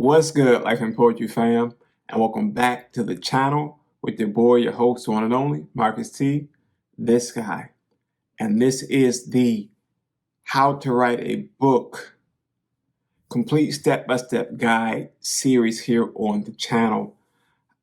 What's good, Life and Poetry fam? And welcome back to the channel with your boy, your host, one and only, Marcus T, this guy. And this is the How to Write a Book complete step-by-step guide series here on the channel.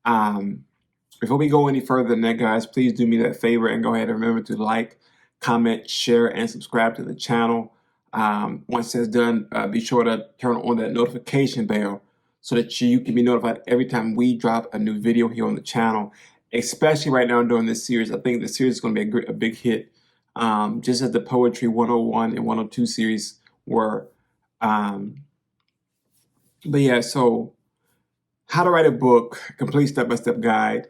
Before we go any further than that, guys, please do me that favor and go ahead and remember to like, comment, share, and subscribe to the channel. Once that's done, be sure to turn on that notification bell so that you can be notified every time we drop a new video here on the channel, especially right now during this series. I think the series is going to be a big hit, just as the Poetry 101 and 102 series were. But yeah, so how to write a book, complete step-by-step guide.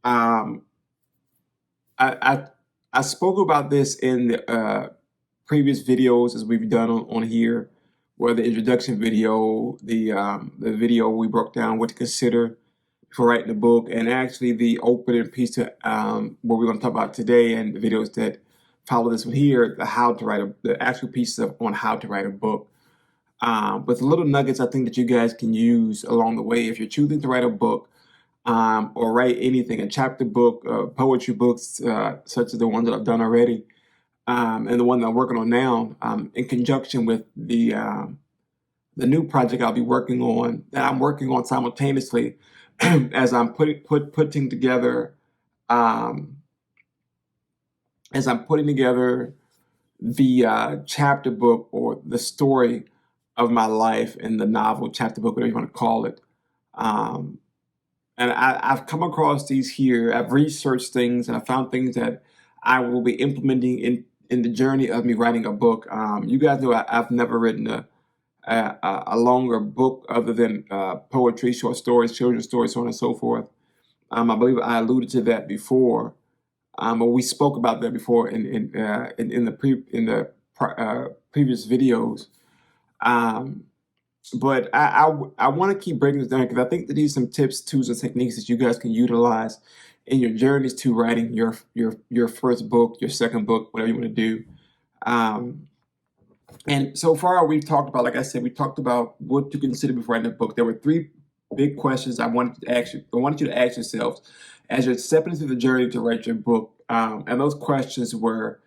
I spoke about this in the previous videos as we've done on here, where the introduction video, the video we broke down what to consider for writing a book, and actually the opening piece to what we're going to talk about today, and the videos that follow this one here, the actual pieces on how to write a book. With little nuggets I think that you guys can use along the way if you're choosing to write a book or write anything, a chapter book, poetry books, such as the ones that I've done already. And the one that I'm working on now, in conjunction with the new project I'll be working on, that I'm working on simultaneously as I'm putting together the chapter book or the story of my life in the novel, chapter book, whatever you want to call it. And I've come across these here. I've researched things and I found things that I will be implementing in the journey of me writing a book. You guys know I've never written a longer book other than poetry, short stories, children's stories, so on and so forth. I believe I alluded to that before, but we spoke about that before in the previous videos. But I want to keep breaking this down because I think that these are some tips, tools, and techniques that you guys can utilize in your journeys to writing your first book, your second book, whatever you want to do. And so far we've talked about, like I said, we talked about what to consider before writing a book. There were three big questions I wanted you to ask yourselves as you're stepping into the journey to write your book. And those questions were: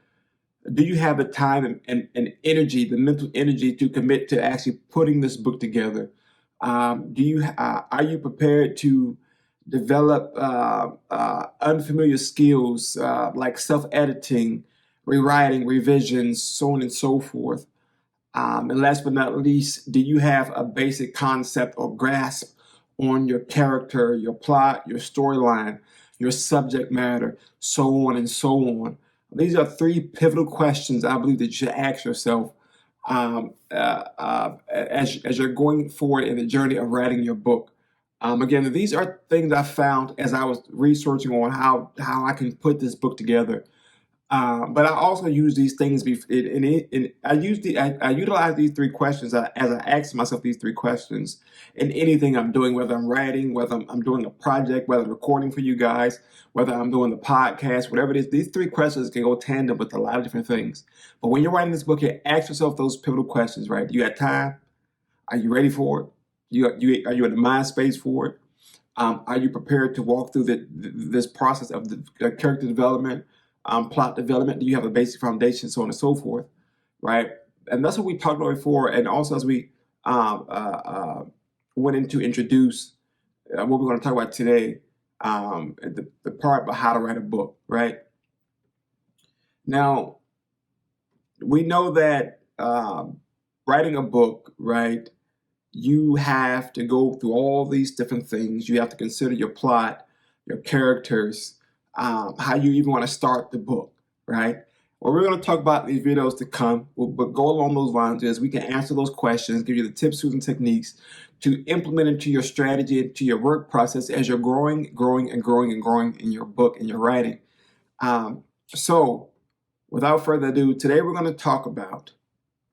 do you have the time and energy, the mental energy to commit to actually putting this book together? Are you prepared to develop unfamiliar skills like self-editing, rewriting, revisions, so on and so forth? And last but not least, do you have a basic concept or grasp on your character, your plot, your storyline, your subject matter, so on and so on? These are three pivotal questions I believe that you should ask yourself as you're going forward in the journey of writing your book. Again, these are things I found as I was researching on how I can put this book together. But I also use these things. I utilize these three questions as I ask myself these three questions in anything I'm doing, whether I'm writing, whether I'm doing a project, whether I'm recording for you guys, whether I'm doing the podcast, whatever it is. These three questions can go tandem with a lot of different things. But when you're writing this book, you ask yourself those pivotal questions, right? Do you have time? Are you ready for it? Are you in the mind space for it? Are you prepared to walk through this process of the character development? Plot development? Do you have a basic foundation, so on and so forth, right? And that's what we talked about before. And also as we went in to introduce what we're going to talk about today, the part about how to write a book, right? Now, we know that writing a book, right, you have to go through all these different things. You have to consider your plot, your characters, how you even want to start the book, right? What we're going to talk about in these videos to come, but go along those lines is we can answer those questions, give you the tips, tools, and techniques to implement into your strategy, into your work process as you're growing in your book and your writing. So without further ado, today we're going to talk about,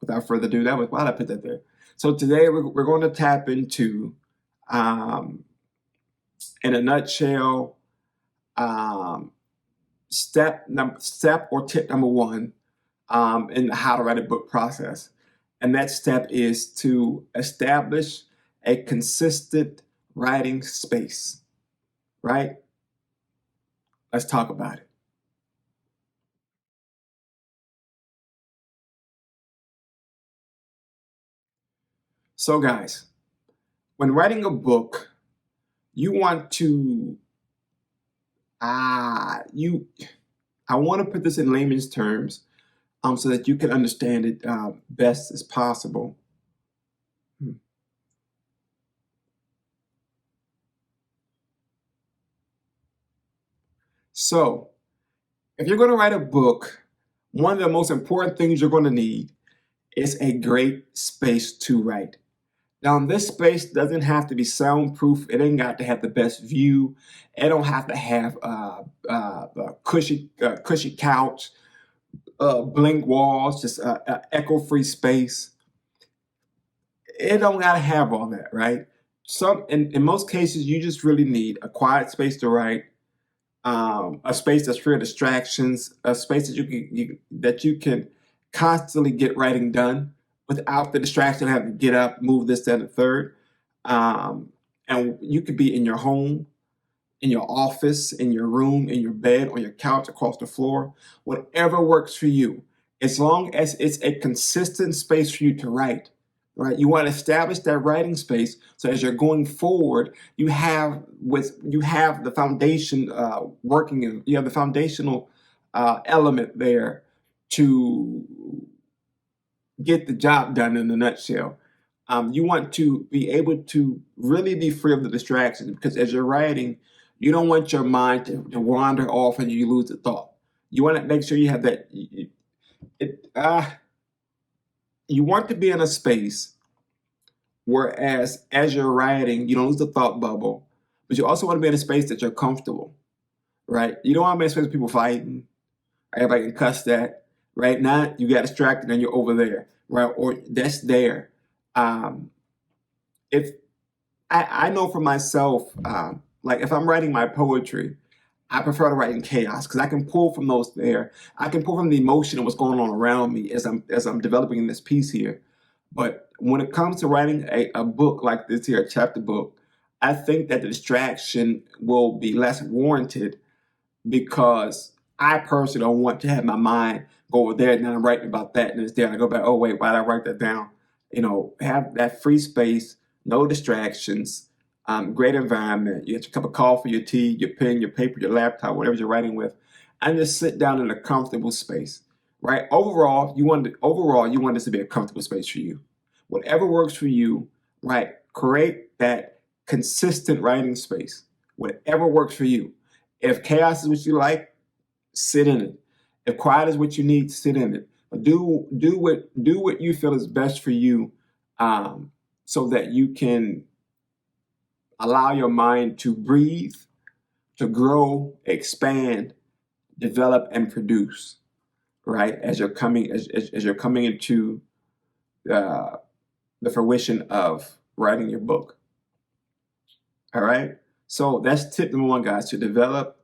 why did I put that there? So today we're going to tap into, in a nutshell, step or tip number one in the how to write a book process. And that step is to establish a consistent writing space, right? Let's talk about it. So guys, when writing a book, you want to, I want to put this in layman's terms so that you can understand it best as possible. So, if you're going to write a book, one of the most important things you're going to need is a great space to write. Now, this space doesn't have to be soundproof. It ain't got to have the best view. It don't have to have a cushy couch, blank walls, just echo-free space. It don't got to have all that, right? In most cases, you just really need a quiet space to write, a space that's free of distractions, a space that you can constantly get writing done without the distraction of having to get up, move this, that, and the third. And you could be in your home, in your office, in your room, in your bed, on your couch, across the floor, whatever works for you. As long as it's a consistent space for you to write, right? You want to establish that writing space so as you're going forward, you have the foundation working, and you have the foundational element there to get the job done in a nutshell. You want to be able to really be free of the distractions, because as you're writing, you don't want your mind to wander off and you lose the thought. You want to make sure you have that. You want to be in a space whereas as you're writing, you don't lose the thought bubble, but you also want to be in a space that you're comfortable, right? You don't want to be in a space with people fighting. Everybody can cuss that, right? Now you got distracted and you're over there, right? Or that's there. Um, if I know for myself, like if I'm writing my poetry, I prefer to write in chaos because I can pull from those there. I can pull from the emotion of what's going on around me as I'm developing this piece here. But when it comes to writing a book like this here, a chapter book, I think that the distraction will be less warranted because I personally don't want to have my mind go over there and then I'm writing about that and it's there and I go back, oh wait, why did I write that down? Have that free space, no distractions, great environment. You get your cup of coffee, your tea, your pen, your paper, your laptop, whatever you're writing with, and just sit down in a comfortable space. Right? Overall, you want this to be a comfortable space for you. Whatever works for you, right? Create that consistent writing space. Whatever works for you. If chaos is what you like, sit in it. If quiet is what you need, sit in it. But do what you feel is best for you, so that you can allow your mind to breathe, to grow, expand, develop, and produce. Right, as you're coming into the fruition of writing your book. All right, so that's tip number one, guys: to develop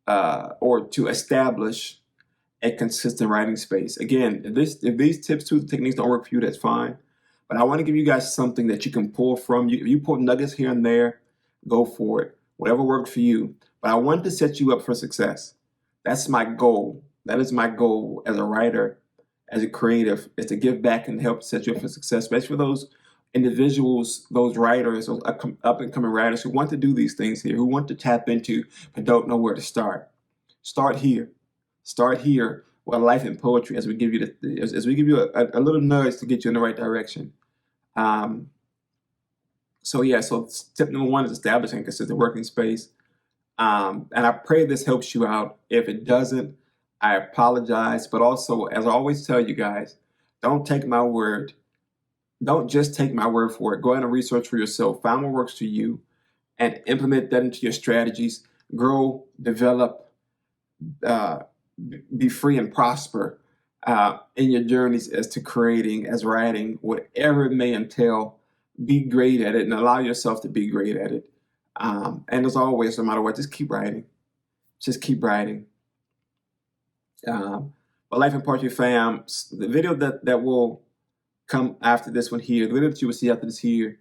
or to establish a consistent writing space. Again, if these tips, tools, techniques don't work for you, that's fine. But I want to give you guys something that you can pull from. If you pull nuggets here and there, go for it. Whatever works for you. But I want to set you up for success. That's my goal. That is my goal as a writer, as a creative, is to give back and help set you up for success, especially for those individuals, those writers, those up and coming writers who want to do these things here, who want to tap into but don't know where to start. Start here. Start here with life and poetry as we give you a little nudge to get you in the right direction. So tip number one is establishing a consistent working space. And I pray this helps you out. If it doesn't, I apologize. But also, as I always tell you guys, don't take my word. Don't just take my word for it. Go ahead and research for yourself. Find what works for you and implement that into your strategies. Grow, develop, be free and prosper in your journeys as to creating, as writing, whatever it may entail. Be great at it and allow yourself to be great at it. And as always, no matter what, just keep writing. Just keep writing. But Life and Poetry fam, the video that will come after this one here, the video that you will see after this here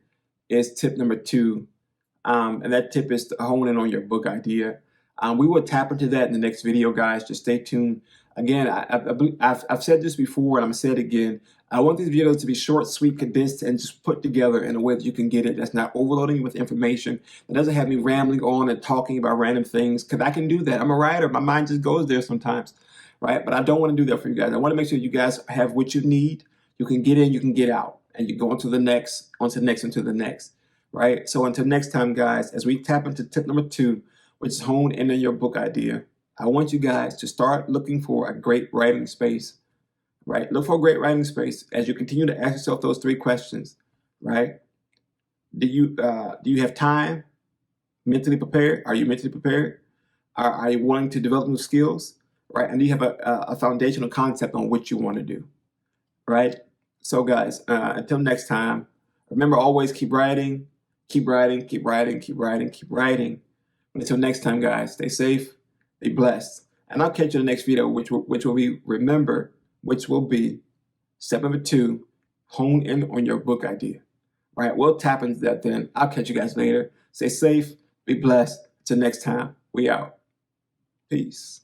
is tip number 2. And that tip is to hone in on your book idea. We will tap into that in the next video, guys. Just stay tuned. Again, I've said this before, and I'm going to say it again. I want these videos to be short, sweet, condensed, and just put together in a way that you can get it. That's not overloading you with information. That doesn't have me rambling on and talking about random things, because I can do that. I'm a writer. My mind just goes there sometimes, right? But I don't want to do that for you guys. I want to make sure you guys have what you need. You can get in, you can get out, and you go on to the next, onto the next, into the next, right? So until next time, guys, as we tap into tip number 2, which is hone in on your book idea, I want you guys to start looking for a great writing space, right? Look for a great writing space as you continue to ask yourself those 3 questions, right? Do you have time mentally prepared? Are you mentally prepared? Are you wanting to develop new skills, right? And do you have a foundational concept on what you want to do, right? So guys, until next time, remember, always keep writing, keep writing, keep writing, keep writing, keep writing. Until next time, guys, stay safe, be blessed. And I'll catch you in the next video, which will be, remember, which will be step number 2, hone in on your book idea. All right, we'll tap into that then. I'll catch you guys later. Stay safe, be blessed. Till next time, we out. Peace.